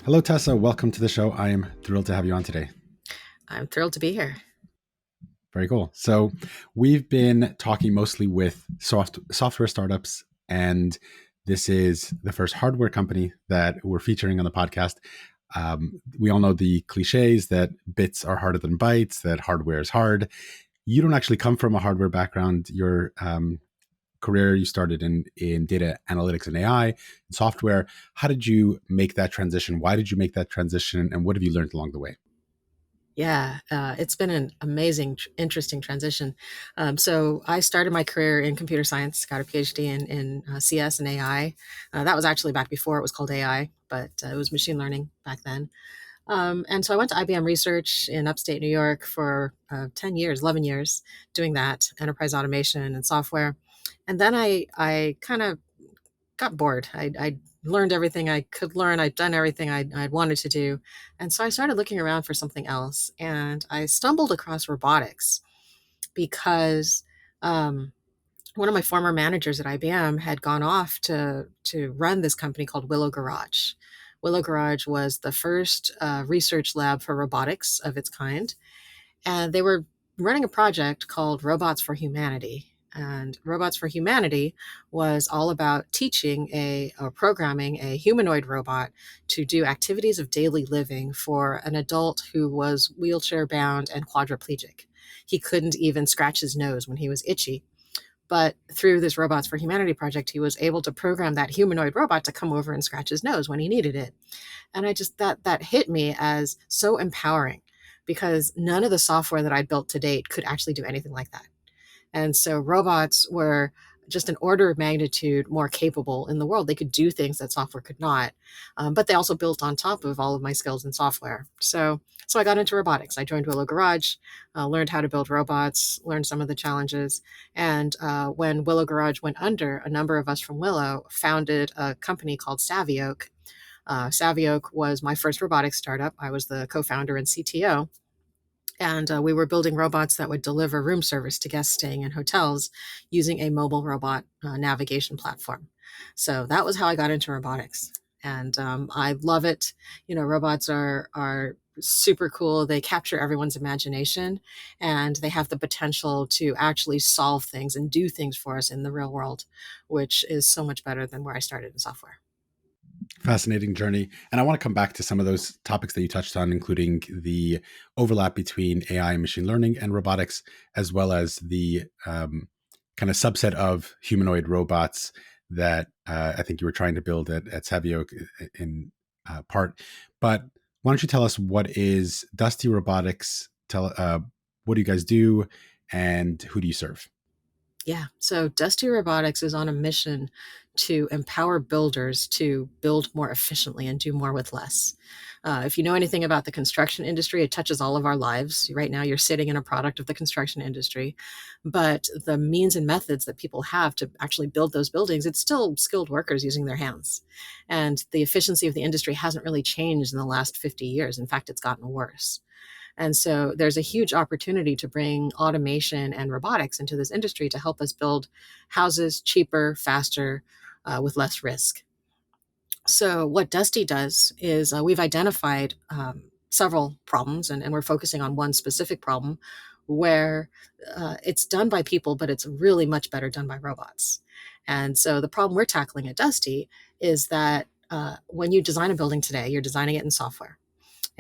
Hello, Tessa. Welcome to the show. I am thrilled to have you on today. I'm thrilled to be here. Very cool. So, we've been talking mostly with software startups, and this is the first hardware company that we're featuring on the podcast. We all know the cliches that bits are harder than bytes, that hardware is hard. You don't actually come from a hardware background. Your career you started in data analytics and AI and software. How did you make that transition? Why did you make that transition? And what have you learned along the way? Yeah, it's been an amazing, interesting transition. So I started my career in computer science, got a PhD in CS and AI. That was actually back before it was called AI, but it was machine learning back then. And so I went to IBM Research in upstate New York for 10 years, 11 years, doing that, enterprise automation and software. And then I kind of got bored. I learned everything I could learn. I'd done everything I'd wanted to do. And so I started looking around for something else. And I stumbled across robotics because um, one of my former managers at IBM had gone off to run this company called Willow Garage. Willow Garage was the first research lab for robotics of its kind. And they were running a project called Robots for Humanity. And Robots for Humanity was all about teaching or programming a humanoid robot to do activities of daily living for an adult who was wheelchair bound and quadriplegic. He couldn't even scratch his nose when he was itchy. But through this Robots for Humanity project, he was able to program that humanoid robot to come over and scratch his nose when he needed it. And I just that hit me as so empowering because none of the software that I'd built to date could actually do anything like that. And so robots were just an order of magnitude more capable in the world. They could do things that software could not, but they also built on top of all of my skills in software. So I got into robotics. I joined Willow Garage, learned how to build robots, learned some of the challenges. And when Willow Garage went under, a number of us from Willow founded a company called Savvy Oak. Savvy Oak was my first robotics startup. I was the co-founder and CTO. And we were building robots that would deliver room service to guests staying in hotels using a mobile robot navigation platform. So that was how I got into robotics. And I love it. You know, robots are super cool. They capture everyone's imagination and they have the potential to actually solve things and do things for us in the real world, which is so much better than where I started in software. Fascinating journey. And I want to come back to some of those topics that you touched on, including the overlap between AI and machine learning and robotics, as well as the kind of subset of humanoid robots that I think you were trying to build at Savio in part. But why don't you tell us what is Dusty Robotics? What do you guys do, and who do you serve? Yeah. So Dusty Robotics is on a mission to empower builders to build more efficiently and do more with less. If you know anything about the construction industry, it touches all of our lives. Right now, you're sitting in a product of the construction industry, but the means and methods that people have to actually build those buildings, it's still skilled workers using their hands. And the efficiency of the industry hasn't really changed in the last 50 years. In fact, it's gotten worse. And so there's a huge opportunity to bring automation and robotics into this industry to help us build houses cheaper, faster, with less risk. So what Dusty does is we've identified several problems, and we're focusing on one specific problem where it's done by people, but it's really much better done by robots. And so the problem we're tackling at Dusty is that when you design a building today, you're designing it in software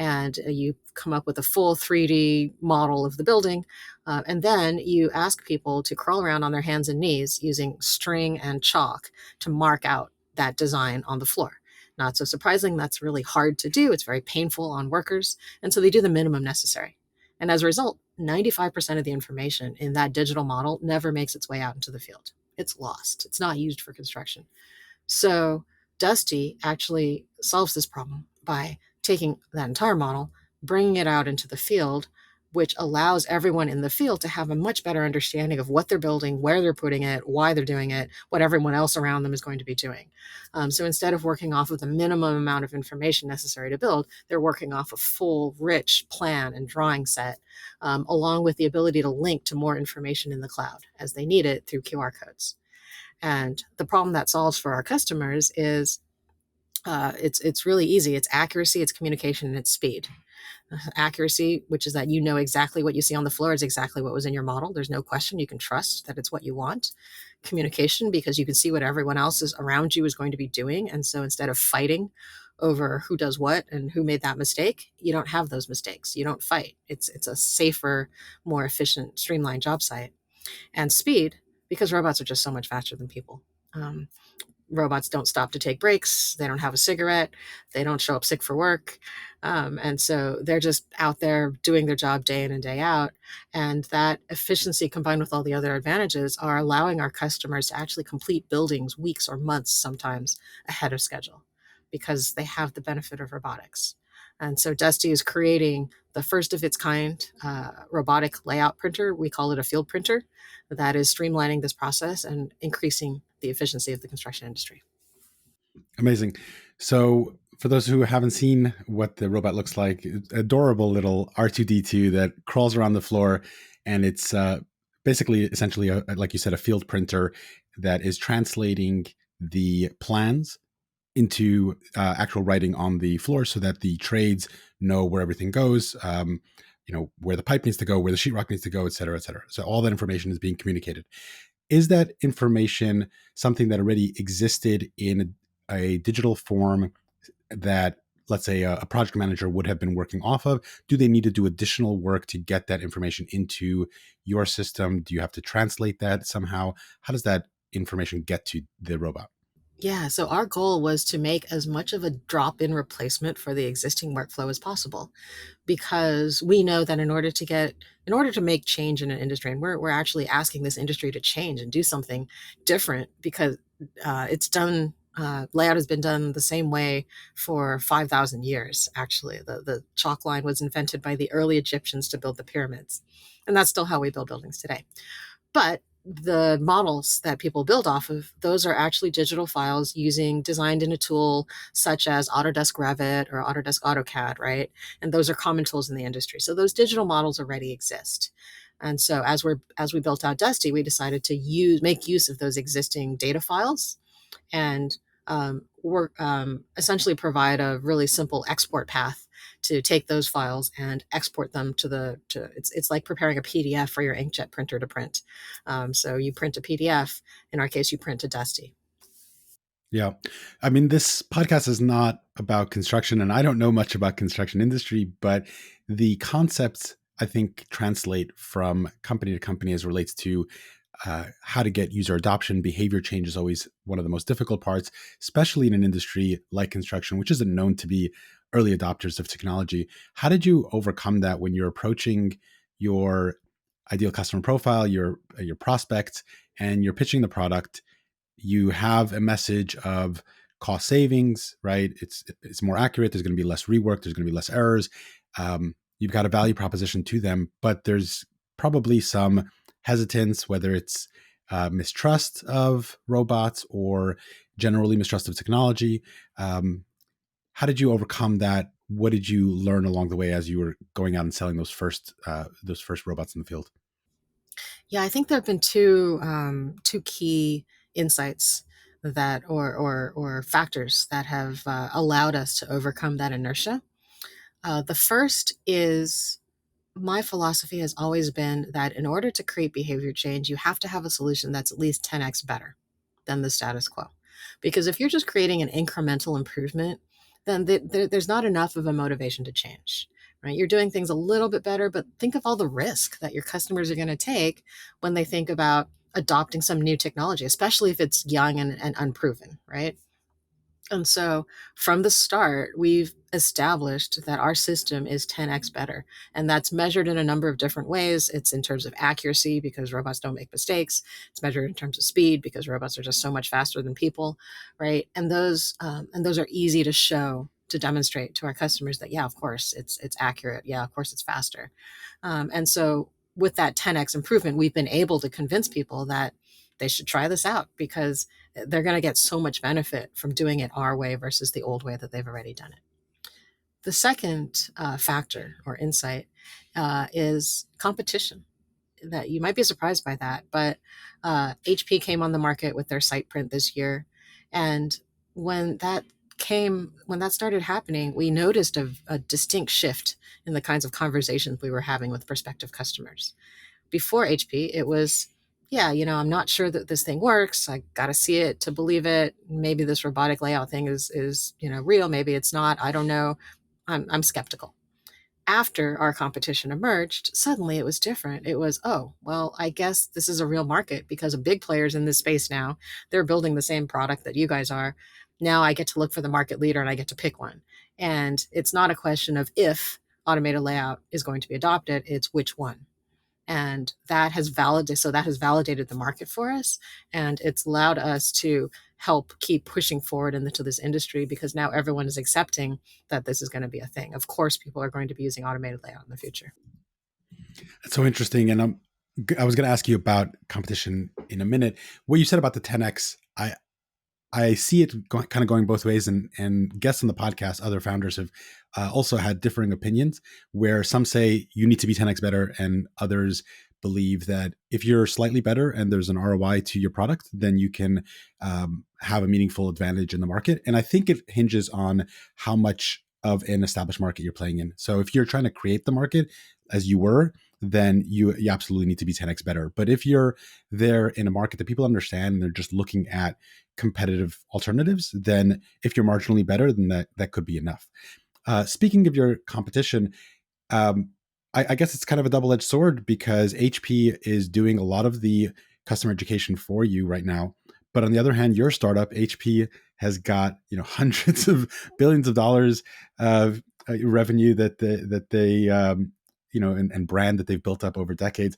and you come up with a full 3D model of the building. And then you ask people to crawl around on their hands and knees using string and chalk to mark out that design on the floor. Not so surprising, that's really hard to do. It's very painful on workers. And so they do the minimum necessary. And as a result, 95% of the information in that digital model never makes its way out into the field. It's lost, it's not used for construction. So Dusty actually solves this problem by taking that entire model, bringing it out into the field, which allows everyone in the field to have a much better understanding of what they're building, where they're putting it, why they're doing it, what everyone else around them is going to be doing. So instead of working off of the minimum amount of information necessary to build, they're working off a full, rich plan and drawing set, along with the ability to link to more information in the cloud as they need it through QR codes. And the problem that solves for our customers is It's really easy. It's accuracy, it's communication, and it's speed. Accuracy, which is that you know exactly what you see on the floor is exactly what was in your model. There's no question. You can trust that it's what you want. Communication, because you can see what everyone else is around you is going to be doing. And so instead of fighting over who does what and who made that mistake, you don't have those mistakes. You don't fight. It's a safer, more efficient, streamlined job site. And speed, because robots are just so much faster than people. Um, Robots don't stop to take breaks. They don't have a cigarette. They don't show up sick for work. And so they're just out there doing their job day in and day out. And that efficiency combined with all the other advantages are allowing our customers to actually complete buildings weeks or months sometimes ahead of schedule because they have the benefit of robotics. And so Dusty is creating the first of its kind robotic layout printer. We call it a field printer that is streamlining this process and increasing the efficiency of the construction industry. Amazing. So, for those who haven't seen what the robot looks like, adorable little R2D2 that crawls around the floor, and it's basically, essentially, like you said, a field printer that is translating the plans into actual writing on the floor, so that the trades know where everything goes. Where the pipe needs to go, where the sheetrock needs to go, et cetera, et cetera. So all that information is being communicated. Is that information something that already existed in a digital form that, let's say, a project manager would have been working off of? Do they need to do additional work to get that information into your system? Do you have to translate that somehow? How does that information get to the robot? Yeah, so our goal was to make as much of a drop in replacement for the existing workflow as possible, because we know that in order to make change in an industry, and we're actually asking this industry to change and do something different, because it's done layout has been done the same way for 5,000 years. Actually, the chalk line was invented by the early Egyptians to build the pyramids, and that's still how we build buildings today. But the models that people build off of, those are actually digital files designed in a tool such as Autodesk Revit or Autodesk AutoCAD, right? And those are common tools in the industry. So those digital models already exist. And so as we built out Dusty, we decided to make use of those existing data files and work essentially provide a really simple export path to take those files and export them it's like preparing a PDF for your inkjet printer to print. So you print a PDF. In our case, you print a Dusty. Yeah. I mean, this podcast is not about construction, and I don't know much about construction industry, but the concepts, I think, translate from company to company as it relates to how to get user adoption. Behavior change is always one of the most difficult parts, especially in an industry like construction, which isn't known to be early adopters of technology. How did you overcome that when you're approaching your ideal customer profile, your prospects, and you're pitching the product? You have a message of cost savings, right? It's more accurate. There's going to be less rework. There's going to be less errors. You've got a value proposition to them, but there's probably some hesitance, whether it's mistrust of robots or generally mistrust of technology. How did you overcome that? What did you learn along the way as you were going out and selling those first robots in the field? Yeah, I think there have been two key insights that or factors that have allowed us to overcome that inertia. The first is, my philosophy has always been that in order to create behavior change, you have to have a solution that's at least 10x better than the status quo. Because if you're just creating an incremental improvement, then there's not enough of a motivation to change, right? You're doing things a little bit better, but think of all the risk that your customers are going to take when they think about adopting some new technology, especially if it's young and unproven, right? And so from the start, we've established that our system is 10x better. And that's measured in a number of different ways. It's in terms of accuracy, because robots don't make mistakes. It's measured in terms of speed, because robots are just so much faster than people, right? And those are easy to show, to demonstrate to our customers that, yeah, of course, it's accurate. Yeah, of course, it's faster. And so with that 10x improvement, we've been able to convince people that they should try this out, because they're going to get so much benefit from doing it our way versus the old way that they've already done it. The second factor or insight is competition. That you might be surprised by that, but HP came on the market with their site print this year, and when that when that started happening, we noticed a distinct shift in the kinds of conversations we were having with prospective customers. Before HP, it was, yeah, I'm not sure that this thing works. I got to see it to believe it. Maybe this robotic layout thing is real. Maybe it's not. I don't know. I'm skeptical. After our competition emerged, suddenly it was different. It was, oh, well, I guess this is a real market because of big players in this space now. They're building the same product that you guys are. Now I get to look for the market leader and I get to pick one. And it's not a question of if automated layout is going to be adopted, it's which one. And that has validated the market for us, and it's allowed us to help keep pushing forward into this industry, because now everyone is accepting that this is going to be a thing. Of course people are going to be using automated layout in the future. It's so interesting. And I was going to ask you about competition in a minute. What you said about the 10x, I see it kind of going both ways, and guests on the podcast, other founders have also had differing opinions, where some say you need to be 10x better, and others believe that if you're slightly better and there's an ROI to your product, then you can have a meaningful advantage in the market. And I think it hinges on how much of an established market you're playing in. So if you're trying to create the market as you were, then you absolutely need to be 10x better. But if you're there in a market that people understand and they're just looking at competitive alternatives, then if you're marginally better, then that could be enough. Speaking of your competition, I guess it's kind of a double-edged sword, because HP is doing a lot of the customer education for you right now. But on the other hand, your startup, HP, has got hundreds of billions of dollars of revenue that they and brand that they've built up over decades.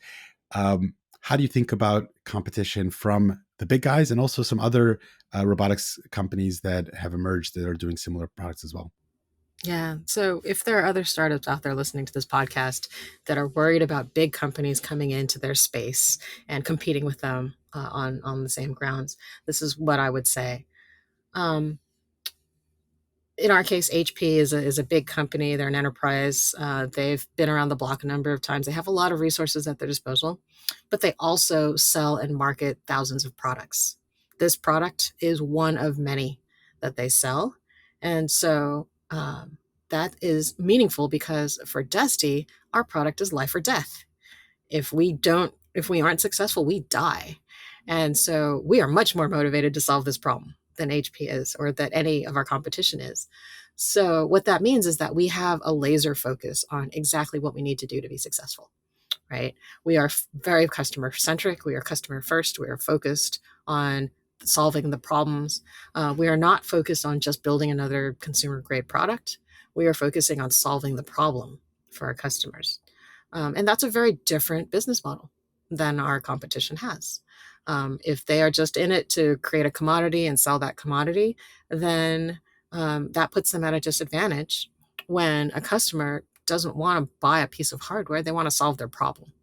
How do you think about competition from the big guys and also some other robotics companies that have emerged that are doing similar products as well? Yeah. So if there are other startups out there listening to this podcast that are worried about big companies coming into their space and competing with them on the same grounds, this is what I would say. Um, in our case, HP is a big company. They're an enterprise. They've been around the block a number of times. They have a lot of resources at their disposal, but they also sell and market thousands of products. This product is one of many that they sell. And so that is meaningful, because for Dusty, our product is life or death. If we aren't successful, we die. And so we are much more motivated to solve this problem than HP is, or that any of our competition is. So what that means is that we have a laser focus on exactly what we need to do to be successful, right? We are very customer centric. We are customer first. We are focused on solving the problems. We are not focused on just building another consumer grade product. We are focusing on solving the problem for our customers. And that's a very different business model than our competition has. If they are just in it to create a commodity and sell that commodity, then that puts them at a disadvantage when a customer doesn't want to buy a piece of hardware. They want to solve their problem.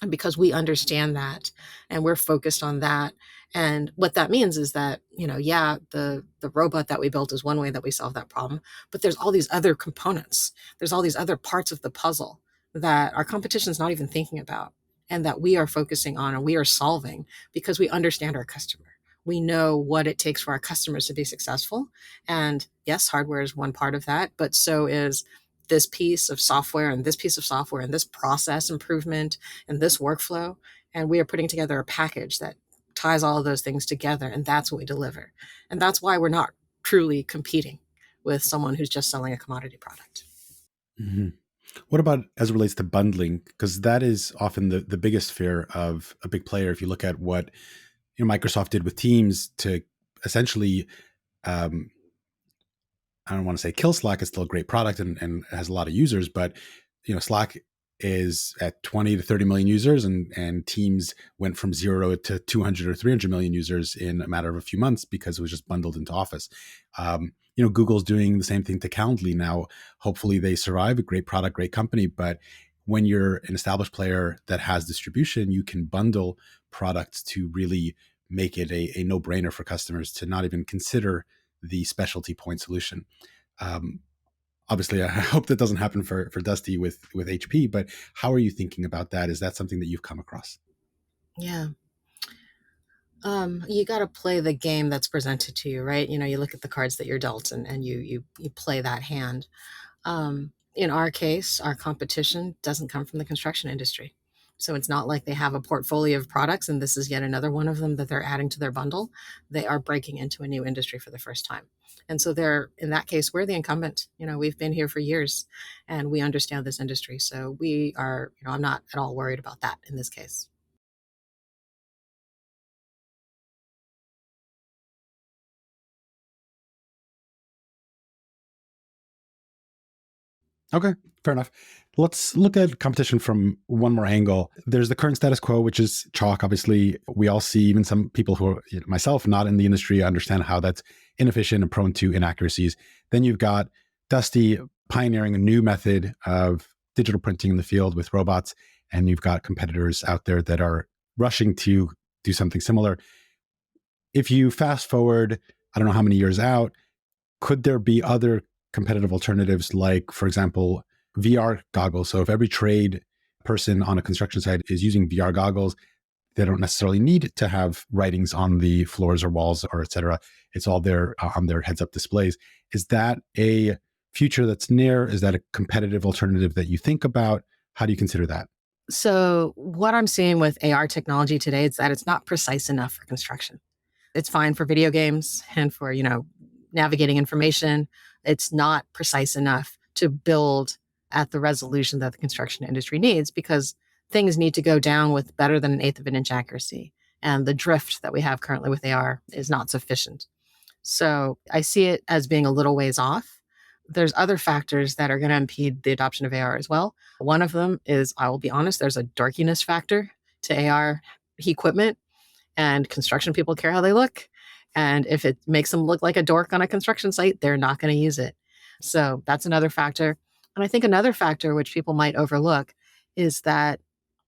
And because we understand that and we're focused on that. And what that means is that, yeah, the robot that we built is one way that we solve that problem, but there's all these other components. There's all these other parts of the puzzle that our competition is not even thinking about, and that we are focusing on and we are solving, because we understand our customer. We know what it takes for our customers to be successful. And yes, hardware is one part of that, but so is this piece of software and this piece of software and this process improvement and this workflow. And we are putting together a package that ties all of those things together. And that's what we deliver. And that's why we're not truly competing with someone who's just selling a commodity product. Mm-hmm. What about as it relates to bundling? Because that is often the biggest fear of a big player. If you look at what Microsoft did with Teams to essentially, I don't want to say kill Slack. It's still a great product and has a lot of users, but Slack is at 20 to 30 million users, and Teams went from 0 to 200 or 300 million users in a matter of a few months because it was just bundled into Office. Google's doing the same thing to Calendly now. Hopefully they survive. A great product, great company, but when you're an established player that has distribution, you can bundle products to really make it a no-brainer for customers to not even consider the specialty point solution. Obviously, I hope that doesn't happen for Dusty with HP, but how are you thinking about that? Is that something that you've come across? Yeah. You got to play the game that's presented to you, right? You look at the cards that you're dealt, and you play that hand. In our case, our competition doesn't come from the construction industry. So it's not like they have a portfolio of products and this is yet another one of them that they're adding to their bundle. They are breaking into a new industry for the first time. And so in that case, we're the incumbent. We've been here for years and we understand this industry. So we are, I'm not at all worried about that in this case. Okay, fair enough. Let's look at competition from one more angle. There's the current status quo, which is chalk. Obviously, we all see, even some people who are, myself, not in the industry, understand how that's inefficient and prone to inaccuracies. Then you've got Dusty pioneering a new method of digital printing in the field with robots. And you've got competitors out there that are rushing to do something similar. If you fast forward, I don't know how many years out, could there be other competitive alternatives like, for example, VR goggles? So if every trade person on a construction site is using VR goggles, they don't necessarily need to have writings on the floors or walls or et cetera. It's all there on their heads up displays. Is that a future that's near? Is that a competitive alternative that you think about? How do you consider that? So what I'm seeing with AR technology today is that it's not precise enough for construction. It's fine for video games and for, navigating information. It's not precise enough to build at the resolution that the construction industry needs because things need to go down with better than an eighth of an inch accuracy. And the drift that we have currently with AR is not sufficient. So I see it as being a little ways off. There's other factors that are going to impede the adoption of AR as well. One of them is, I will be honest, there's a dorkiness factor to AR equipment, and construction people care how they look. And if it makes them look like a dork on a construction site, they're not going to use it. So that's another factor. And I think another factor which people might overlook is that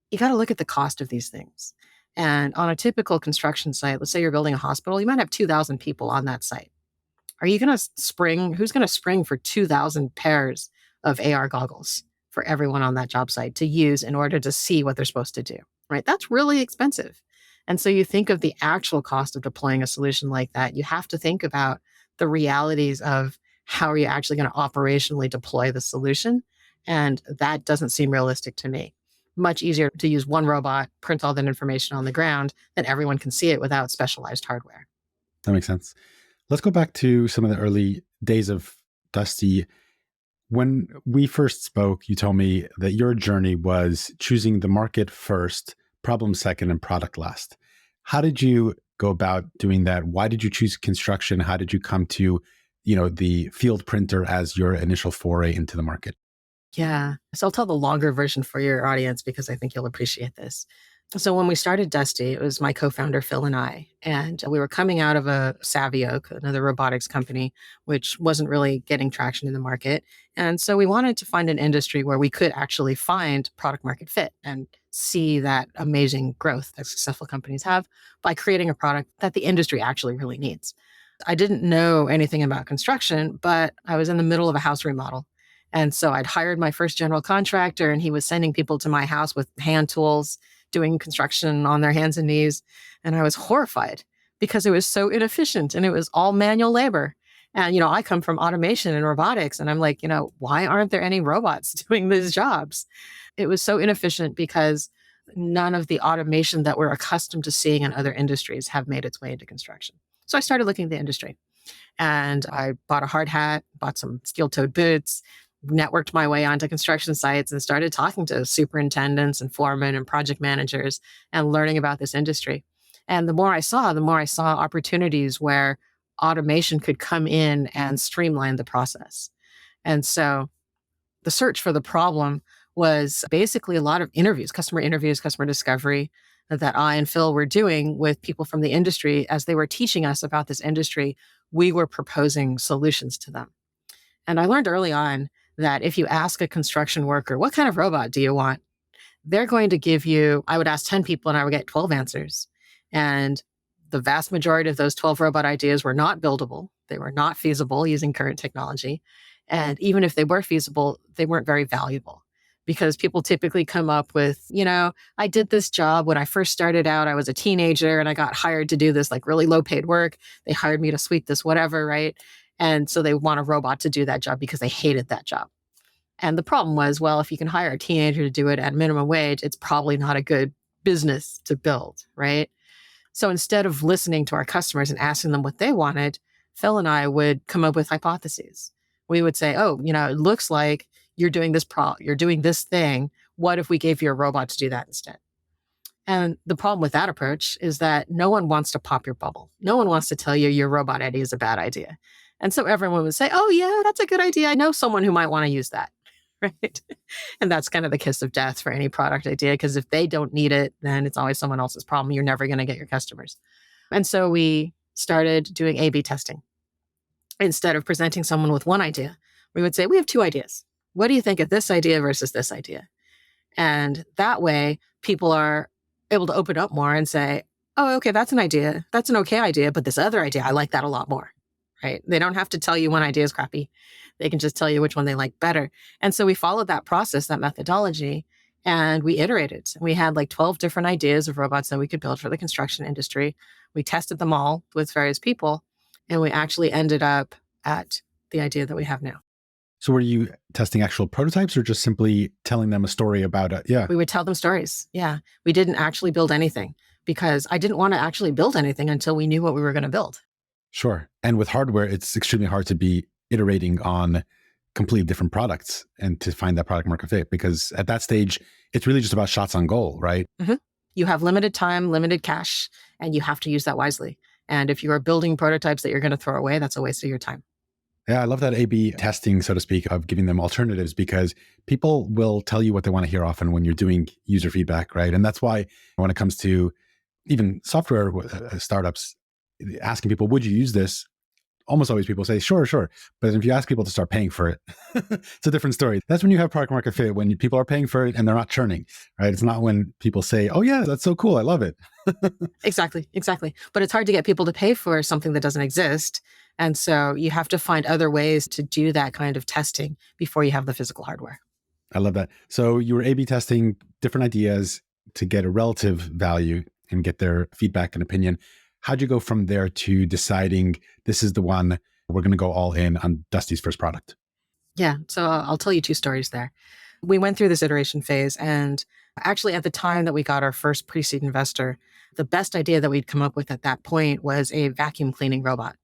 you got to look at the cost of these things. And on a typical construction site, let's say you're building a hospital, you might have 2,000 people on that site. Are you going to spring? Who's going to spring for 2,000 pairs of AR goggles for everyone on that job site to use in order to see what they're supposed to do? Right? That's really expensive. And so you think of the actual cost of deploying a solution like that. You have to think about the realities of how are you actually going to operationally deploy the solution? And that doesn't seem realistic to me. Much easier to use one robot, print all that information on the ground, that everyone can see it without specialized hardware. That makes sense. Let's go back to some of the early days of Dusty. When we first spoke, you told me that your journey was choosing the market first, problem second, and product last. How did you go about doing that? Why did you choose construction? How did you come to, the field printer as your initial foray into the market? Yeah. So I'll tell the longer version for your audience because I think you'll appreciate this. So when we started Dusty, it was my co-founder Phil and I, and we were coming out of a Savioke, another robotics company, which wasn't really getting traction in the market. And so we wanted to find an industry where we could actually find product market fit and see that amazing growth that successful companies have by creating a product that the industry actually really needs. I didn't know anything about construction, but I was in the middle of a house remodel. And so I'd hired my first general contractor, and he was sending people to my house with hand tools, doing construction on their hands and knees. And I was horrified because it was so inefficient and it was all manual labor. And, I come from automation and robotics, and I'm like, why aren't there any robots doing these jobs? It was so inefficient because none of the automation that we're accustomed to seeing in other industries have made its way into construction. So I started looking at the industry, and I bought a hard hat, bought some steel-toed boots, networked my way onto construction sites and started talking to superintendents and foremen and project managers and learning about this industry. And the more I saw, opportunities where automation could come in and streamline the process. And so the search for the problem was basically a lot of interviews, customer discovery that I and Phil were doing with people from the industry. As they were teaching us about this industry, we were proposing solutions to them. And I learned early on that if you ask a construction worker, what kind of robot do you want? They're going to give you, I would ask 10 people and I would get 12 answers. And the vast majority of those 12 robot ideas were not buildable. They were not feasible using current technology. And even if they were feasible, they weren't very valuable because people typically come up with, I did this job when I first started out. I was a teenager and I got hired to do this like really low paid work. They hired me to sweep this whatever, right? And so they want a robot to do that job because they hated that job. And the problem was, well, if you can hire a teenager to do it at minimum wage, it's probably not a good business to build, right? So instead of listening to our customers and asking them what they wanted, Phil and I would come up with hypotheses. We would say, oh, it looks like you're doing you're doing this thing. What if we gave you a robot to do that instead? And the problem with that approach is that no one wants to pop your bubble. No one wants to tell you your robot idea is a bad idea. And so everyone would say, oh, yeah, that's a good idea. I know someone who might want to use that. Right. And that's kind of the kiss of death for any product idea, because if they don't need it, then it's always someone else's problem. You're never going to get your customers. And so we started doing A/B testing. Instead of presenting someone with one idea, we would say, we have two ideas. What do you think of this idea versus this idea? And that way, people are able to open up more and say, oh, okay, that's an idea. That's an okay idea. But this other idea, I like that a lot more. Right? They don't have to tell you one idea is crappy. They can just tell you which one they like better. And so we followed that process, that methodology, and we iterated. We had like 12 different ideas of robots that we could build for the construction industry. We tested them all with various people, and we actually ended up at the idea that we have now. So were you testing actual prototypes or just simply telling them a story about it? Yeah. We would tell them stories. Yeah. We didn't actually build anything because I didn't want to actually build anything until we knew what we were going to build. Sure. And with hardware, it's extremely hard to be iterating on completely different products and to find that product market fit, because at that stage, it's really just about shots on goal, right? Mm-hmm. You have limited time, limited cash, and you have to use that wisely. And if you are building prototypes that you're going to throw away, that's a waste of your time. Yeah, I love that A/B testing, so to speak, of giving them alternatives, because people will tell you what they want to hear often when you're doing user feedback, right? And that's why when it comes to even software startups, asking people, would you use this? Almost always people say, sure, sure. But if you ask people to start paying for it, it's a different story. That's when you have product market fit, when people are paying for it and they're not churning, right? It's not when people say, oh yeah, that's so cool, I love it. Exactly. But it's hard to get people to pay for something that doesn't exist. And so you have to find other ways to do that kind of testing before you have the physical hardware. I love that. So you were A/B testing different ideas to get a relative value and get their feedback and opinion. How'd you go from there to deciding this is the one, we're going to go all in on Dusty's first product? Yeah. So I'll tell you two stories there. We went through this iteration phase, and actually at the time that we got our first pre-seed investor, the best idea that we'd come up with at that point was a vacuum cleaning robot.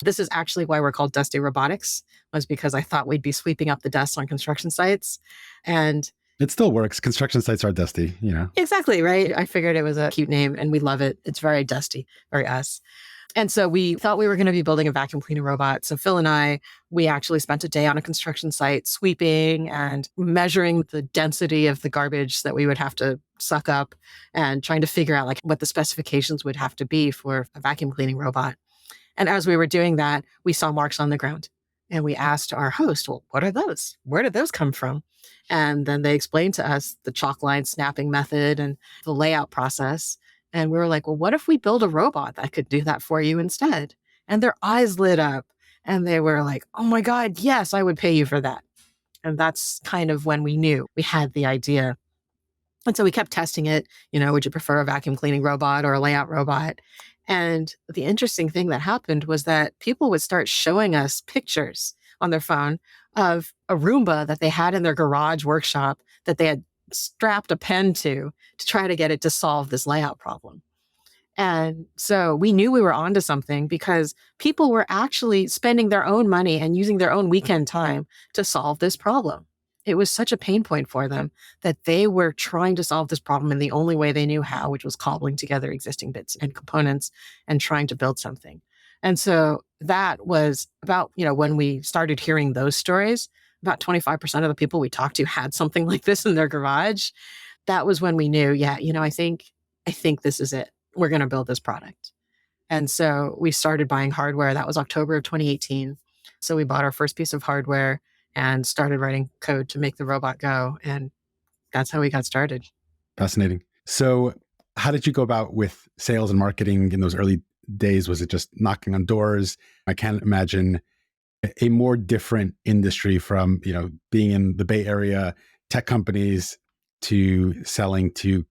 This is actually why we're called Dusty Robotics, was because I thought we'd be sweeping up the dust on construction sites. And it still works. Construction sites are dusty, Exactly, right? I figured it was a cute name and we love it. It's very dusty, very us. And so we thought we were going to be building a vacuum cleaning robot. So Phil and I, we actually spent a day on a construction site sweeping and measuring the density of the garbage that we would have to suck up and trying to figure out like what the specifications would have to be for a vacuum cleaning robot. And as we were doing that, we saw marks on the ground. And we asked our host, well, what are those? Where did those come from? And then they explained to us the chalk line snapping method and the layout process. And we were like, well, what if we build a robot that could do that for you instead? And their eyes lit up and they were like, oh my God, yes, I would pay you for that. And that's kind of when we knew we had the idea. And so we kept testing it. Would you prefer a vacuum cleaning robot or a layout robot? And the interesting thing that happened was that people would start showing us pictures on their phone of a Roomba that they had in their garage workshop that they had strapped a pen to try to get it to solve this layout problem. And so we knew we were onto something because people were actually spending their own money and using their own weekend time to solve this problem. It was such a pain point for them that they were trying to solve this problem in the only way they knew how, which was cobbling together existing bits and components and trying to build something. And so that was about, when we started hearing those stories, about 25% of the people we talked to had something like this in their garage. That was when we knew, I think this is it. We're going to build this product. And so we started buying hardware. That was October of 2018. So we bought our first piece of hardware and started writing code to make the robot go. And that's how we got started. Fascinating. So how did you go about with sales and marketing in those early days? Was it just knocking on doors? I can't imagine a more different industry from, being in the Bay Area, tech companies to selling to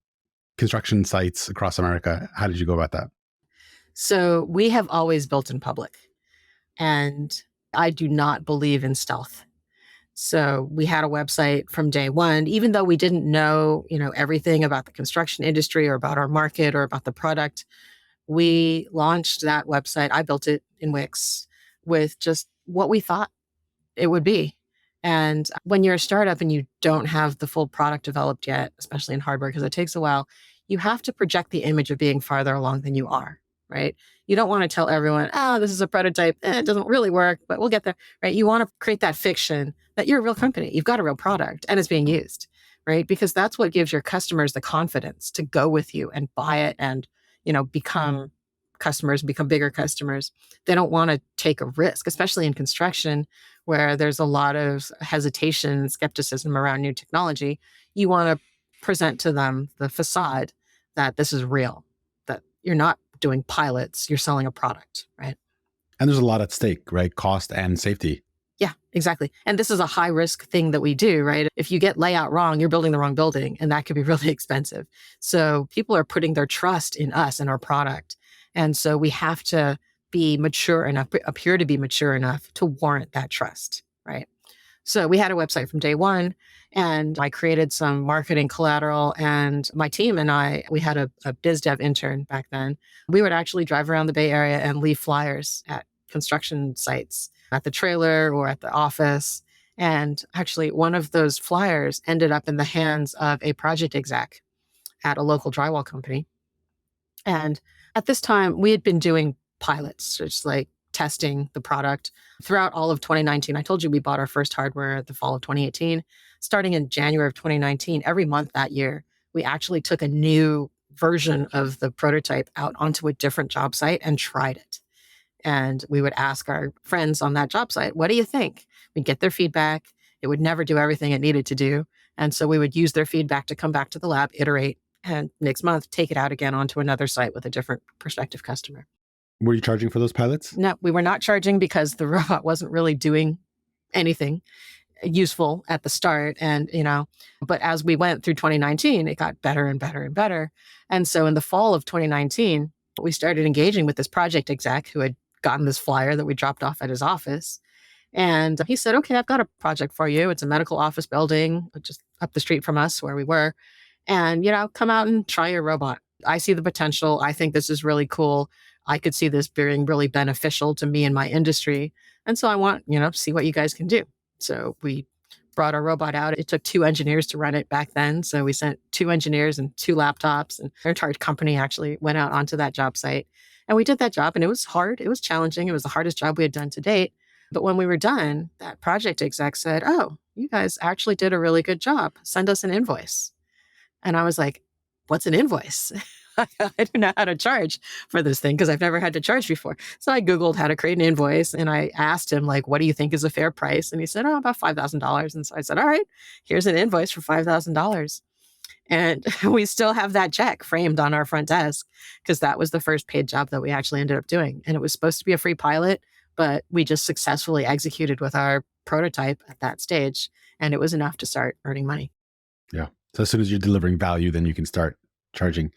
construction sites across America? How did you go about that? So we have always built in public, and I do not believe in stealth. So we had a website from day one, even though we didn't know, everything about the construction industry or about our market or about the product. We launched that website. I built it in Wix with just what we thought it would be. And when you're a startup and you don't have the full product developed yet, especially in hardware, because it takes a while, you have to project the image of being farther along than you are, right? You don't want to tell everyone, oh, this is a prototype. It doesn't really work, but we'll get there, right? You want to create that fiction that you're a real company. You've got a real product and it's being used, right? Because that's what gives your customers the confidence to go with you and buy it and, become customers, become bigger customers. They don't want to take a risk, especially in construction where there's a lot of hesitation, skepticism around new technology. You want to present to them the facade that this is real, that you're not doing pilots, you're selling a product, right? And there's a lot at stake, right? Cost and safety. Yeah, exactly. And this is a high risk thing that we do, right? If you get layout wrong, you're building the wrong building, and that could be really expensive. So people are putting their trust in us and our product. And so we have to be mature enough, appear to be mature enough to warrant that trust, right? So we had a website from day one, and I created some marketing collateral. And my team and I, we had a biz dev intern back then. We would actually drive around the Bay Area and leave flyers at construction sites, at the trailer or at the office. And actually, one of those flyers ended up in the hands of a project exec at a local drywall company. And at this time, we had been doing pilots, just like testing the product throughout all of 2019. I told you we bought our first hardware at the fall of 2018. Starting in January of 2019, every month that year, we actually took a new version of the prototype out onto a different job site and tried it. And we would ask our friends on that job site, what do you think? We'd get their feedback. It would never do everything it needed to do. And so we would use their feedback to come back to the lab, iterate, and next month take it out again onto another site with a different prospective customer. Were you charging for those pilots? No, we were not charging because the robot wasn't really doing anything useful at the start. And, but as we went through 2019, it got better and better and better. And so in the fall of 2019, we started engaging with this project exec who had gotten this flyer that we dropped off at his office. And he said, okay, I've got a project for you. It's a medical office building just up the street from us where we were. And, come out and try your robot. I see the potential. I think this is really cool. I could see this being really beneficial to me and my industry. And so I want, see what you guys can do. So we brought our robot out. It took 2 engineers to run it back then. So we sent 2 engineers and 2 laptops, and our entire company actually went out onto that job site. And we did that job, and it was hard. It was challenging. It was the hardest job we had done to date. But when we were done, that project exec said, oh, you guys actually did a really good job. Send us an invoice. And I was like, what's an invoice? I don't know how to charge for this thing because I've never had to charge before. So I Googled how to create an invoice, and I asked him, like, what do you think is a fair price? And he said, oh, about $5,000. And so I said, all right, here's an invoice for $5,000. And we still have that check framed on our front desk because that was the first paid job that we actually ended up doing. And it was supposed to be a free pilot, but we just successfully executed with our prototype at that stage. And it was enough to start earning money. Yeah. So as soon as you're delivering value, then you can start charging.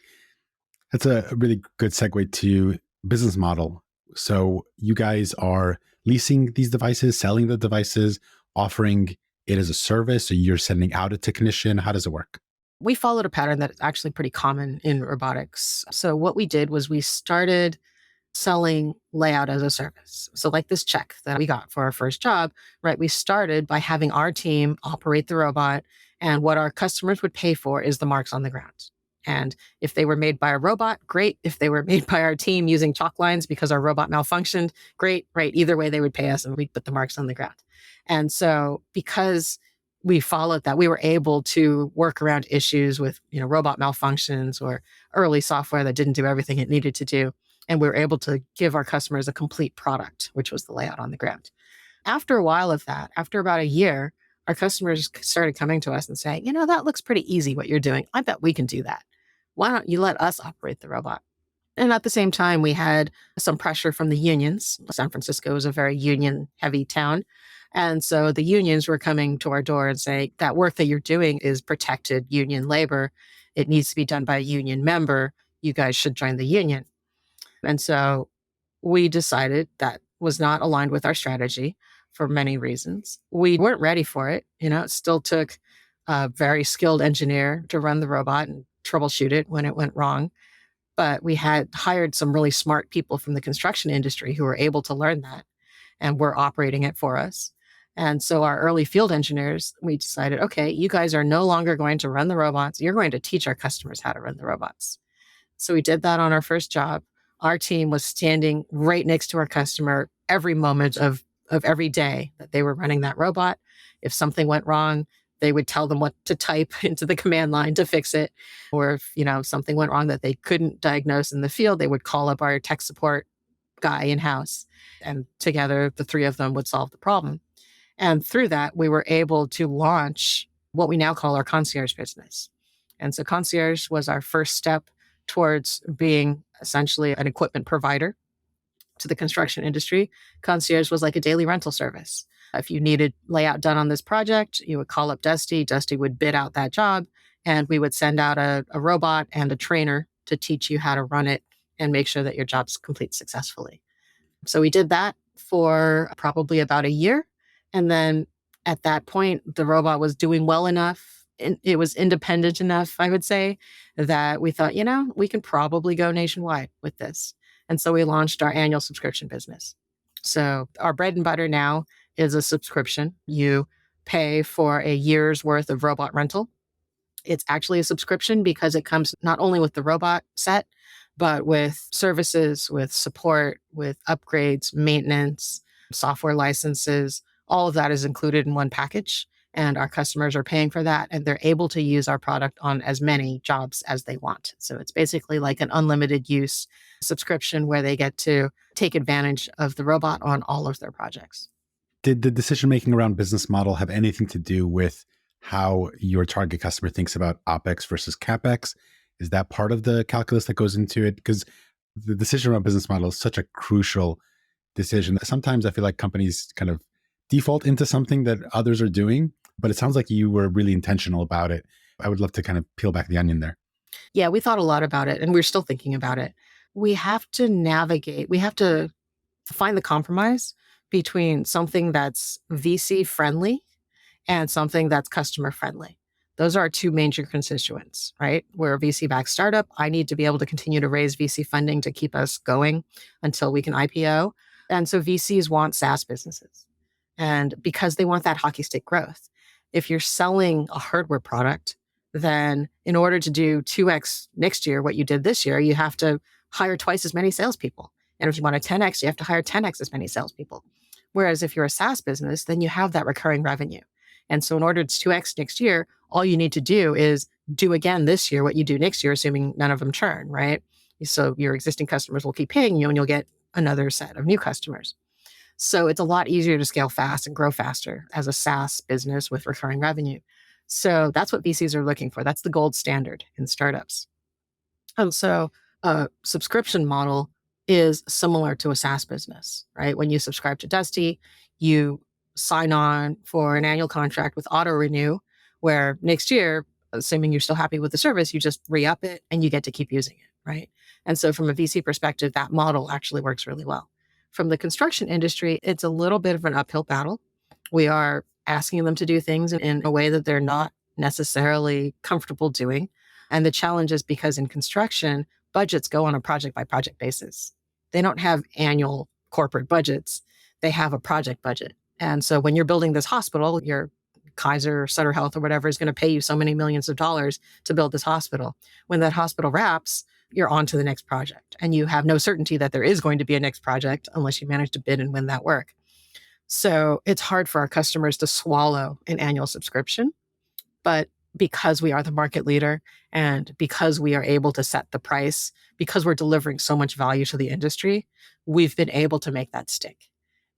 That's a really good segue to business model. So you guys are leasing these devices, selling the devices, offering it as a service. So you're sending out a technician. How does it work? We followed a pattern that is actually pretty common in robotics. So what we did was we started selling layout as a service. So like this check that we got for our first job, right? We started by having our team operate the robot, and what our customers would pay for is the marks on the ground. And if they were made by a robot, great. If they were made by our team using chalk lines because our robot malfunctioned, great, right? Either way, they would pay us and we'd put the marks on the ground. And so because we followed that, we were able to work around issues with, robot malfunctions or early software that didn't do everything it needed to do. And we were able to give our customers a complete product, which was the layout on the ground. After a while of that, after about a year, our customers started coming to us and saying, that looks pretty easy what you're doing. I bet we can do that. Why don't you let us operate the robot? And at the same time, we had some pressure from the unions. San Francisco is a very union heavy town. And so the unions were coming to our door and saying, that work that you're doing is protected union labor. It needs to be done by a union member. You guys should join the union. And so we decided that was not aligned with our strategy for many reasons. We weren't ready for it. It still took a very skilled engineer to run the robot and troubleshoot it when it went wrong. But we had hired some really smart people from the construction industry who were able to learn that and were operating it for us. And so our early field engineers, we decided, okay, you guys are no longer going to run the robots. You're going to teach our customers how to run the robots. So we did that on our first job. Our team was standing right next to our customer every moment of every day that they were running that robot. If something went wrong, they would tell them what to type into the command line to fix it. Or if, something went wrong that they couldn't diagnose in the field, they would call up our tech support guy in-house. And together, the three of them would solve the problem. And through that, we were able to launch what we now call our concierge business. And so concierge was our first step towards being essentially an equipment provider to the construction industry. Concierge was like a daily rental service. If you needed layout done on this project, you would call up Dusty. Dusty would bid out that job, and we would send out a robot and a trainer to teach you how to run it and make sure that your job's complete successfully. So we did that for probably about a year. And then at that point, the robot was doing well enough. It was independent enough, I would say, that we thought, we can probably go nationwide with this. And so we launched our annual subscription business. So our bread and butter now is a subscription. You pay for a year's worth of robot rental. It's actually a subscription because it comes not only with the robot set, but with services, with support, with upgrades, maintenance, software licenses. All of that is included in one package. And our customers are paying for that. And they're able to use our product on as many jobs as they want. So it's basically like an unlimited use subscription where they get to take advantage of the robot on all of their projects. Did the decision making around business model have anything to do with how your target customer thinks about OpEx versus CapEx? Is that part of the calculus that goes into it? Because the decision around business model is such a crucial decision. Sometimes I feel like companies kind of default into something that others are doing, but it sounds like you were really intentional about it. I would love to kind of peel back the onion there. Yeah, we thought a lot about it, and we're still thinking about it. We have to navigate, we have to find the compromise between something that's VC friendly and something that's customer friendly. Those are our two major constituents, right? We're a VC-backed startup. I need to be able to continue to raise VC funding to keep us going until we can IPO. And so VCs want SaaS businesses. And because they want that hockey stick growth. If you're selling a hardware product, then in order to do 2x next year what you did this year, you have to hire twice as many salespeople. And if you want a 10x, you have to hire 10x as many salespeople. Whereas if you're a SaaS business, then you have that recurring revenue. And so in order to 2x next year, all you need to do is do again this year what you do next year, assuming none of them churn, right? So your existing customers will keep paying you and you'll get another set of new customers. So it's a lot easier to scale fast and grow faster as a SaaS business with recurring revenue. So that's what VCs are looking for. That's the gold standard in startups. And so a subscription model is similar to a SaaS business, right? When you subscribe to Dusty, you sign on for an annual contract with auto renew, where next year, assuming you're still happy with the service, you just re-up it and you get to keep using it, right? And so from a VC perspective, that model actually works really well. From the construction industry, it's a little bit of an uphill battle. We are asking them to do things in a way that they're not necessarily comfortable doing. And the challenge is because in construction, budgets go on a project by project basis. They don't have annual corporate budgets. They have a project budget. And so when you're building this hospital, your Kaiser or Sutter Health or whatever is going to pay you so many millions of dollars to build this hospital. When that hospital wraps, you're on to the next project. And you have no certainty that there is going to be a next project unless you manage to bid and win that work. So it's hard for our customers to swallow an annual subscription. But because we are the market leader and because we are able to set the price, because we're delivering so much value to the industry, we've been able to make that stick.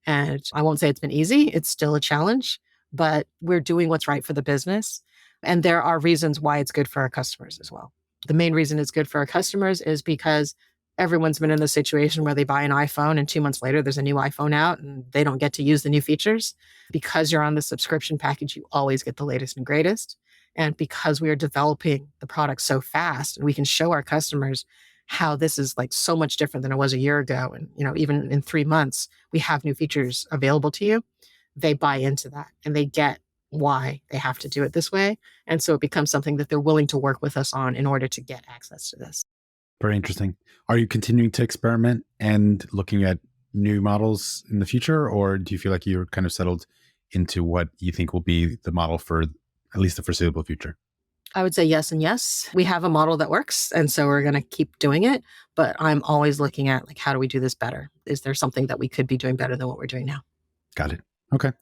And I won't say it's been easy. It's still a challenge, but we're doing what's right for the business. And there are reasons why it's good for our customers as well. The main reason it's good for our customers is because Everyone's been in the situation where they buy an iPhone and 2 months later there's a new iPhone out and they don't get to use the new features. Because you're on the subscription package, you always get the latest and greatest. And because we are developing the product so fast, and we can show our customers how this is like so much different than it was a year ago. And, even in 3 months, we have new features available to you. They buy into that and they get why they have to do it this way. And so it becomes something that they're willing to work with us on in order to get access to this. Very interesting. Are you continuing to experiment and looking at new models in the future, or do you feel like you're kind of settled into what you think will be the model for at least the foreseeable future? I would say yes and yes. We have a model that works, and so we're going to keep doing it. But I'm always looking at like, how do we do this better? Is there something that we could be doing better than what we're doing now? Got it. Okay.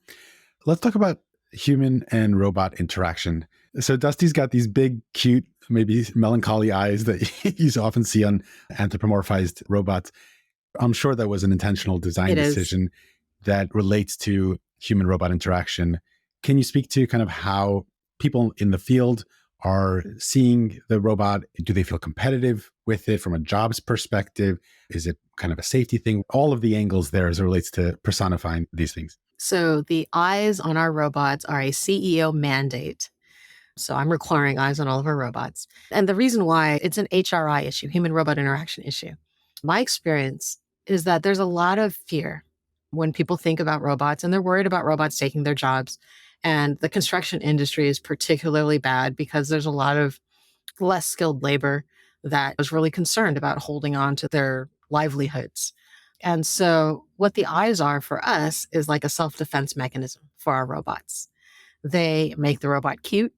Let's talk about human and robot interaction. So Dusty's got these big, cute, maybe melancholy eyes that you often see on anthropomorphized robots. I'm sure that was an intentional design decision that relates to human robot interaction. Can you speak to kind of how people in the field are seeing the robot? Do they feel competitive with it from a jobs perspective? Is it kind of a safety thing? All of the angles there as it relates to personifying these things. So the eyes on our robots are a CEO mandate. So I'm requiring eyes on all of our robots. And the reason why, it's an HRI issue, human robot interaction issue. My experience is that there's a lot of fear when people think about robots, and they're worried about robots taking their jobs. And the construction industry is particularly bad because there's a lot of less skilled labor that is really concerned about holding on to their livelihoods. And so what the eyes are for us is like a self-defense mechanism for our robots. They make the robot cute,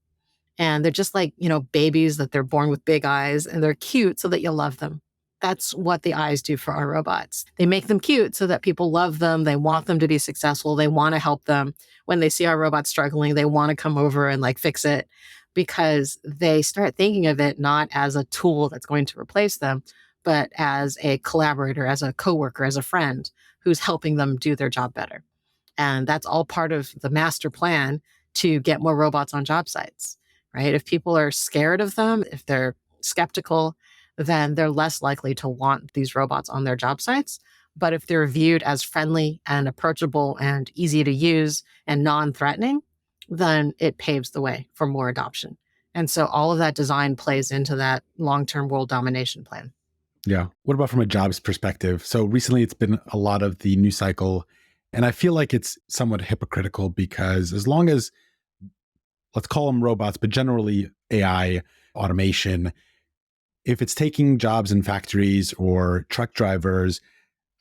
and they're just like, babies that they're born with big eyes, and they're cute so that you love them. That's what the eyes do for our robots. They make them cute so that people love them. They want them to be successful. They want to help them. When they see our robot struggling, they want to come over and like fix it, because they start thinking of it not as a tool that's going to replace them, but as a collaborator, as a coworker, as a friend who's helping them do their job better. And that's all part of the master plan to get more robots on job sites, right? If people are scared of them, if they're skeptical, then they're less likely to want these robots on their job sites. But if they're viewed as friendly and approachable and easy to use and non-threatening, then it paves the way for more adoption. And so all of that design plays into that long-term world domination plan. Yeah. What about from a jobs perspective? So recently it's been a lot of the news cycle, and I feel like it's somewhat hypocritical because as long as, let's call them robots, but generally AI, automation, if it's taking jobs in factories or truck drivers,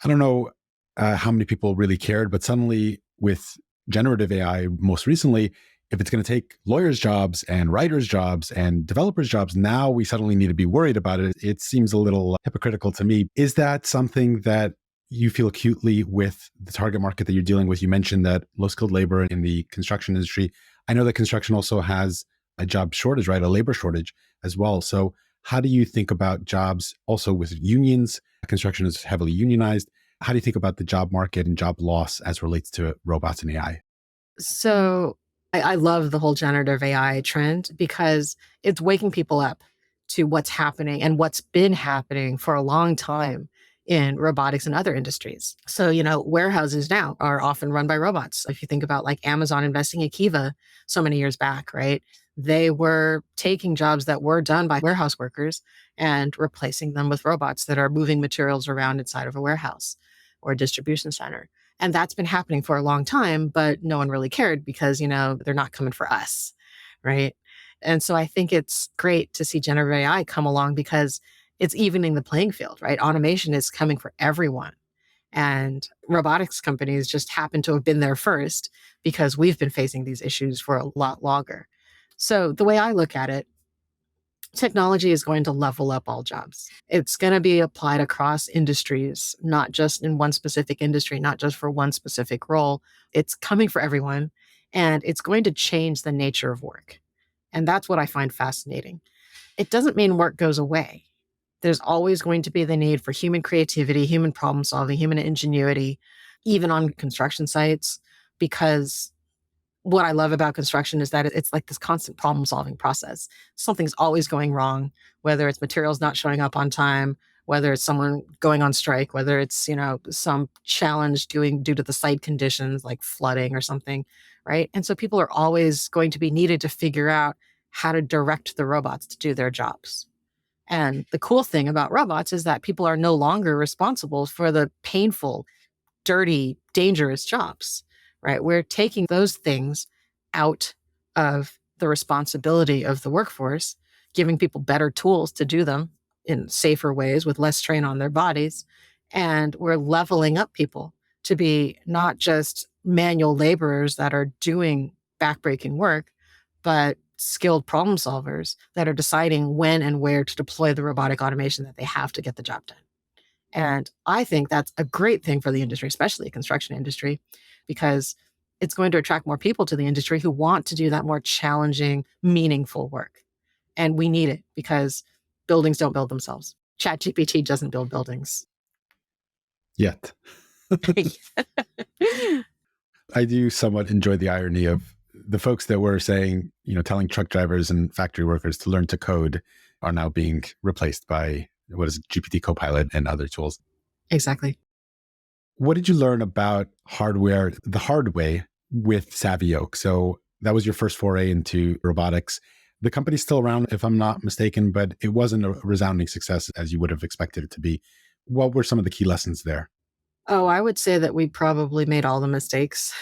I don't know how many people really cared, but suddenly with generative AI, most recently, if it's going to take lawyers' jobs and writers' jobs and developers' jobs, now we suddenly need to be worried about it. It seems a little hypocritical to me. Is that something that you feel acutely with the target market that you're dealing with? You mentioned that low-skilled labor in the construction industry. I know that construction also has a job shortage, right? A labor shortage as well. So how do you think about jobs also with unions? Construction is heavily unionized. How do you think about the job market and job loss as relates to robots and AI? So I love the whole generative AI trend because it's waking people up to what's happening and what's been happening for a long time in robotics and other industries. So, warehouses now are often run by robots. If you think about like Amazon investing in Kiva so many years back, right? They were taking jobs that were done by warehouse workers and replacing them with robots that are moving materials around inside of a warehouse or a distribution center. And that's been happening for a long time, but no one really cared because, they're not coming for us, right? And so I think it's great to see generative AI come along because it's evening the playing field, right? Automation is coming for everyone. And robotics companies just happen to have been there first because we've been facing these issues for a lot longer. So the way I look at it, technology is going to level up all jobs. It's going to be applied across industries, not just in one specific industry, not just for one specific role. It's coming for everyone, and it's going to change the nature of work. And that's what I find fascinating. It doesn't mean work goes away. There's always going to be the need for human creativity, human problem solving, human ingenuity, even on construction sites, because what I love about construction is that it's like this constant problem solving process. Something's always going wrong, whether it's materials not showing up on time, whether it's someone going on strike, whether it's, some challenge due to the site conditions like flooding or something, right? And so people are always going to be needed to figure out how to direct the robots to do their jobs. And the cool thing about robots is that people are no longer responsible for the painful, dirty, dangerous jobs, right? We're taking those things out of the responsibility of the workforce, giving people better tools to do them in safer ways with less strain on their bodies. And we're leveling up people to be not just manual laborers that are doing backbreaking work, but skilled problem solvers that are deciding when and where to deploy the robotic automation that they have to get the job done. And I think that's a great thing for the industry, especially the construction industry, because it's going to attract more people to the industry who want to do that more challenging, meaningful work. And we need it because buildings don't build themselves. ChatGPT doesn't build buildings. Yet. I do somewhat enjoy the irony of the folks that were saying, telling truck drivers and factory workers to learn to code are now being replaced by GPT Copilot and other tools. Exactly. What did you learn about hardware the hard way with Savvy Oak? So that was your first foray into robotics. The company's still around, if I'm not mistaken, but it wasn't a resounding success as you would have expected it to be. What were some of the key lessons there? Oh, I would say that we probably made all the mistakes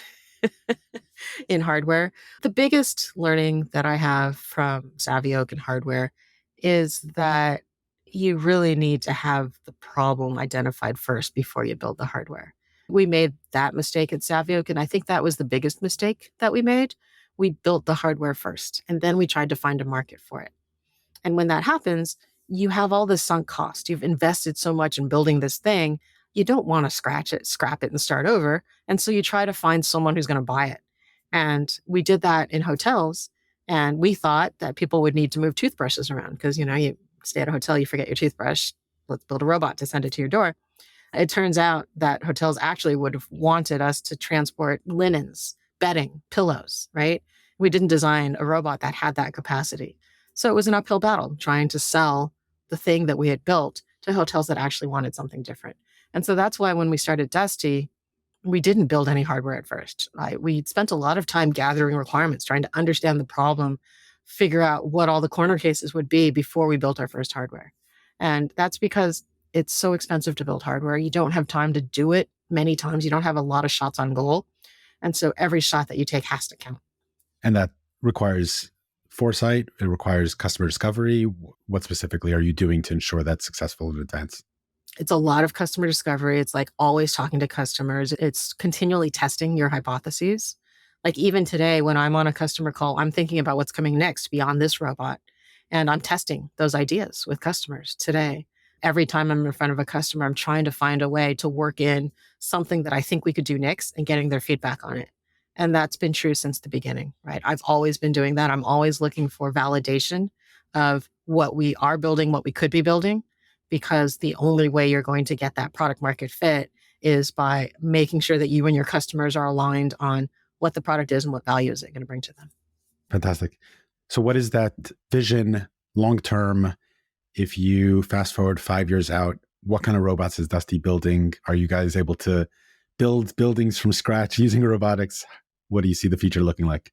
in hardware. The biggest learning that I have from Savvy Oak and hardware is that you really need to have the problem identified first before you build the hardware. We made that mistake at Savvy Oak, and I think that was the biggest mistake that we made. We built the hardware first, and then we tried to find a market for it. And when that happens, you have all this sunk cost. You've invested so much in building this thing, you don't want to scratch it, scrap it, and start over. And so you try to find someone who's going to buy it. And we did that in hotels. And we thought that people would need to move toothbrushes around because, you stay at a hotel, you forget your toothbrush. Let's build a robot to send it to your door. It turns out that hotels actually would have wanted us to transport linens, bedding, pillows, right? We didn't design a robot that had that capacity. So it was an uphill battle trying to sell the thing that we had built to hotels that actually wanted something different. And so that's why when we started Dusty, we didn't build any hardware at first. We spent a lot of time gathering requirements, trying to understand the problem, figure out what all the corner cases would be before we built our first hardware. And that's because it's so expensive to build hardware. You don't have time to do it many times. You don't have a lot of shots on goal. And so every shot that you take has to count. And that requires foresight. It requires customer discovery. What specifically are you doing to ensure that's successful in advance? It's a lot of customer discovery. It's like always talking to customers. It's continually testing your hypotheses. Like even today, when I'm on a customer call, I'm thinking about what's coming next beyond this robot. And I'm testing those ideas with customers today. Every time I'm in front of a customer, I'm trying to find a way to work in something that I think we could do next and getting their feedback on it. And that's been true since the beginning, right? I've always been doing that. I'm always looking for validation of what we are building, what we could be building, because the only way you're going to get that product market fit is by making sure that you and your customers are aligned on what the product is and what value is it going to bring to them. Fantastic. So what is that vision long term? If you fast forward 5 years out, what kind of robots is Dusty building? Are you guys able to build buildings from scratch using robotics? What do you see the future looking like?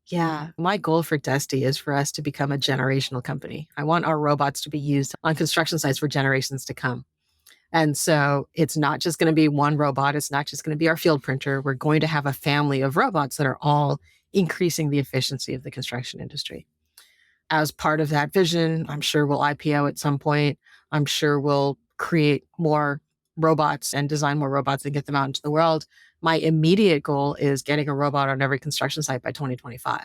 Yeah, my goal for Dusty is for us to become a generational company. I want our robots to be used on construction sites for generations to come. And so it's not just going to be one robot. It's not just going to be our field printer. We're going to have a family of robots that are all increasing the efficiency of the construction industry. As part of that vision, I'm sure we'll IPO at some point. I'm sure we'll create more robots and design more robots and get them out into the world. My immediate goal is getting a robot on every construction site by 2025.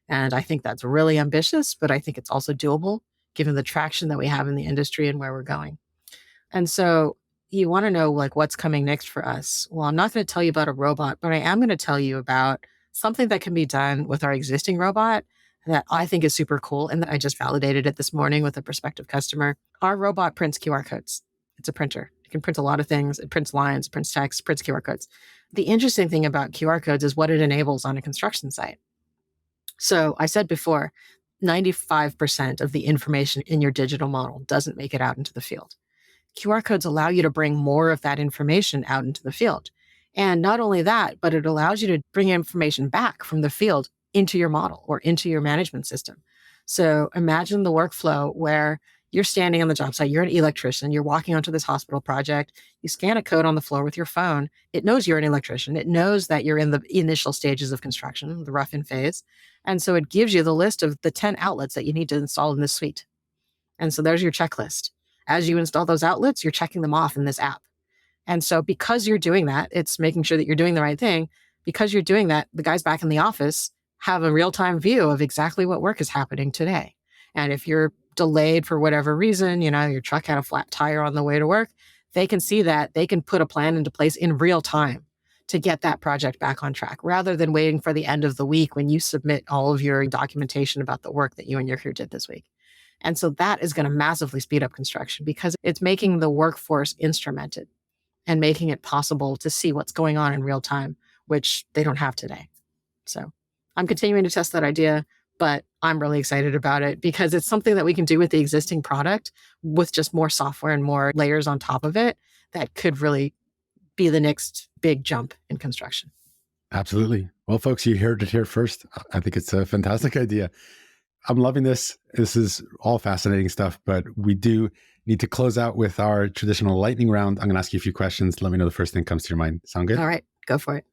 And I think that's really ambitious, but I think it's also doable given the traction that we have in the industry and where we're going. And so you want to know like what's coming next for us. Well, I'm not going to tell you about a robot, but I am going to tell you about something that can be done with our existing robot that I think is super cool and that I just validated it this morning with a prospective customer. Our robot prints QR codes. It's a printer. It can print a lot of things. It prints lines, it prints text, prints QR codes. The interesting thing about QR codes is what it enables on a construction site. So I said before, 95% of the information in your digital model doesn't make it out into the field. QR codes allow you to bring more of that information out into the field. And not only that, but it allows you to bring information back from the field into your model or into your management system. So imagine the workflow where you're standing on the job site, you're an electrician, you're walking onto this hospital project, you scan a code on the floor with your phone. It knows you're an electrician. It knows that you're in the initial stages of construction, the rough-in phase. And so it gives you the list of the 10 outlets that you need to install in this suite. And so there's your checklist. As you install those outlets, you're checking them off in this app. And so because you're doing that, it's making sure that you're doing the right thing. Because you're doing that, the guys back in the office have a real-time view of exactly what work is happening today. And if you're delayed for whatever reason, your truck had a flat tire on the way to work, they can see that. They can put a plan into place in real time to get that project back on track, rather than waiting for the end of the week when you submit all of your documentation about the work that you and your crew did this week. And so that is going to massively speed up construction because it's making the workforce instrumented and making it possible to see what's going on in real time, which they don't have today. So I'm continuing to test that idea, but I'm really excited about it because it's something that we can do with the existing product with just more software and more layers on top of it that could really be the next big jump in construction. Absolutely. Well, folks, you heard it here first. I think it's a fantastic idea. I'm loving this. This is all fascinating stuff, but we do need to close out with our traditional lightning round. I'm going to ask you a few questions. Let me know the first thing that comes to your mind. Sound good? All right, go for it.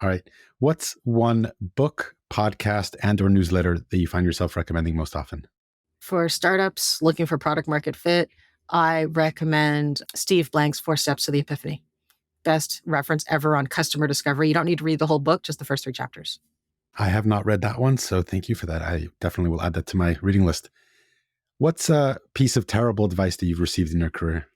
All right. What's one book, podcast, and or newsletter that you find yourself recommending most often? For startups looking for product market fit, I recommend Steve Blank's 4 Steps to the Epiphany. Best reference ever on customer discovery. You don't need to read the whole book, just the first 3 chapters. I have not read that one, so thank you for that. I definitely will add that to my reading list. What's a piece of terrible advice that you've received in your career?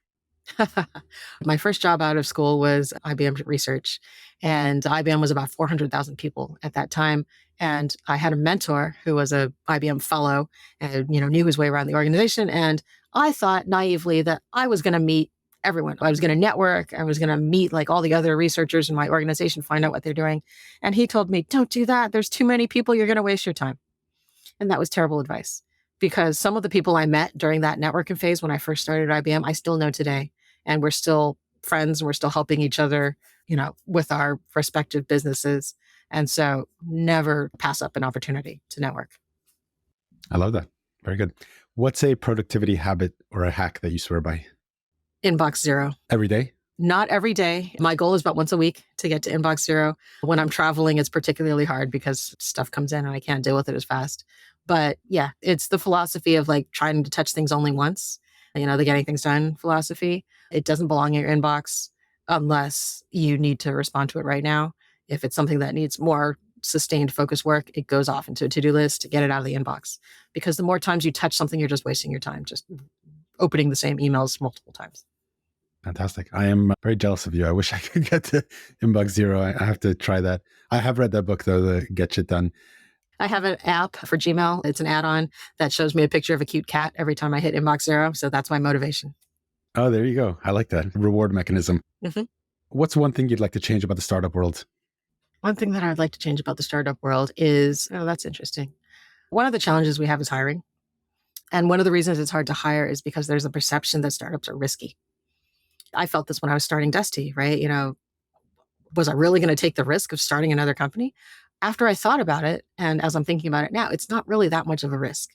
My first job out of school was IBM Research, and IBM was about 400,000 people at that time. And I had a mentor who was a IBM fellow and, knew his way around the organization. And I thought naively that I was going to meet everyone. I was going to network. I was going to meet like all the other researchers in my organization, find out what they're doing. And he told me, don't do that. There's too many people. You're going to waste your time. And that was terrible advice because some of the people I met during that networking phase when I first started at IBM, I still know today. And we're still friends and we're still helping each other, with our respective businesses. And so never pass up an opportunity to network. I love that. Very good. What's a productivity habit or a hack that you swear by? Inbox zero. Every day? Not every day. My goal is about once a week to get to inbox zero. When I'm traveling, it's particularly hard because stuff comes in and I can't deal with it as fast. But yeah, it's the philosophy of like trying to touch things only once. The getting things done philosophy. It doesn't belong in your inbox unless you need to respond to it right now. If it's something that needs more sustained focus work, it goes off into a to-do list to get it out of the inbox. Because the more times you touch something, you're just wasting your time, just opening the same emails multiple times. Fantastic. I am very jealous of you. I wish I could get to inbox zero. I have to try that. I have read that book though, the Get Shit Done. I have an app for Gmail. It's an add-on that shows me a picture of a cute cat every time I hit inbox zero. So that's my motivation. Oh, there you go. I like that reward mechanism. Mm-hmm. What's one thing you'd like to change about the startup world? One thing that I'd like to change about the startup world is, that's interesting. One of the challenges we have is hiring. And one of the reasons it's hard to hire is because there's a perception that startups are risky. I felt this when I was starting Dusty, right? Was I really going to take the risk of starting another company? After I thought about it, and as I'm thinking about it now, it's not really that much of a risk.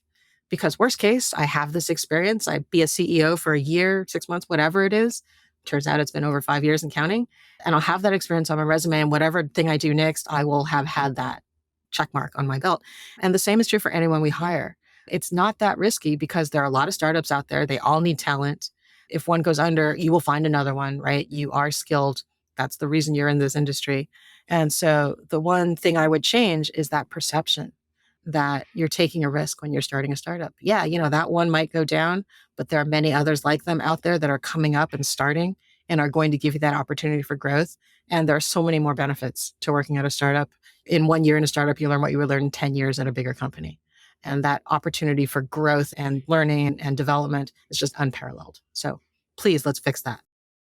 Because worst case, I have this experience. I'd be a CEO for a year, 6 months, whatever it is. Turns out it's been over 5 years and counting. And I'll have that experience on my resume. And whatever thing I do next, I will have had that check mark on my belt. And the same is true for anyone we hire. It's not that risky because there are a lot of startups out there. They all need talent. If one goes under, you will find another one, right? You are skilled. That's the reason you're in this industry. And so the one thing I would change is that perception that you're taking a risk when you're starting a startup. Yeah, that one might go down, but there are many others like them out there that are coming up and starting and are going to give you that opportunity for growth. And there are so many more benefits to working at a startup. In 1 year in a startup, you learn what you would learn in 10 years at a bigger company. And that opportunity for growth and learning and development is just unparalleled. So please, let's fix that.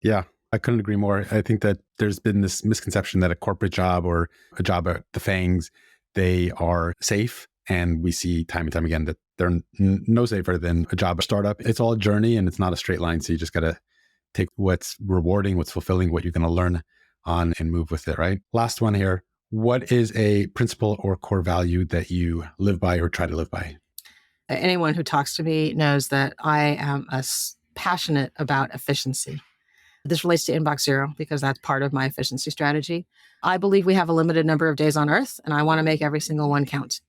Yeah, I couldn't agree more. I think that there's been this misconception that a corporate job or a job at the FANGs, they are safe. And we see time and time again that they're no safer than a job at a startup. It's all a journey and it's not a straight line. So you just got to take what's rewarding, what's fulfilling, what you're going to learn on and move with it, right? Last one here. What is a principle or core value that you live by or try to live by? Anyone who talks to me knows that I am passionate about efficiency. This relates to inbox zero because that's part of my efficiency strategy. I believe we have a limited number of days on earth, and I want to make every single one count.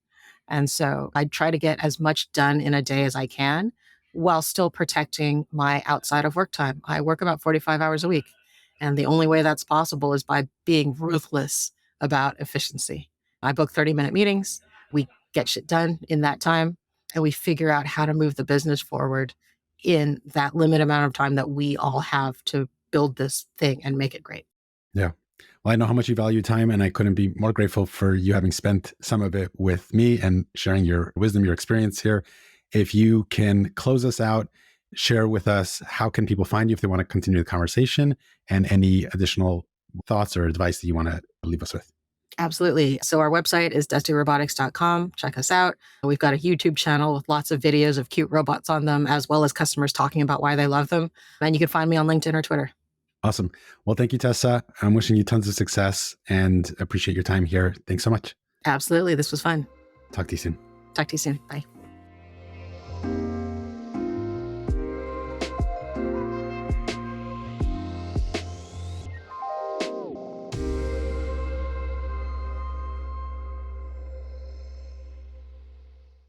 And so I try to get as much done in a day as I can while still protecting my outside of work time. I work about 45 hours a week. And the only way that's possible is by being ruthless about efficiency. I book 30-minute meetings. We get shit done in that time, and we figure out how to move the business forward in that limited amount of time that we all have to build this thing and make it great. Yeah. Well, I know how much you value time, and I couldn't be more grateful for you having spent some of it with me and sharing your wisdom, your experience here. If you can close us out, share with us, how can people find you if they want to continue the conversation, and any additional thoughts or advice that you want to leave us with? Absolutely. So our website is dustyrobotics.com. Check us out. We've got a YouTube channel with lots of videos of cute robots on them, as well as customers talking about why they love them. And you can find me on LinkedIn or Twitter. Awesome. Well, thank you, Tessa. I'm wishing you tons of success and appreciate your time here. Thanks so much. Absolutely. This was fun. Talk to you soon. Talk to you soon. Bye.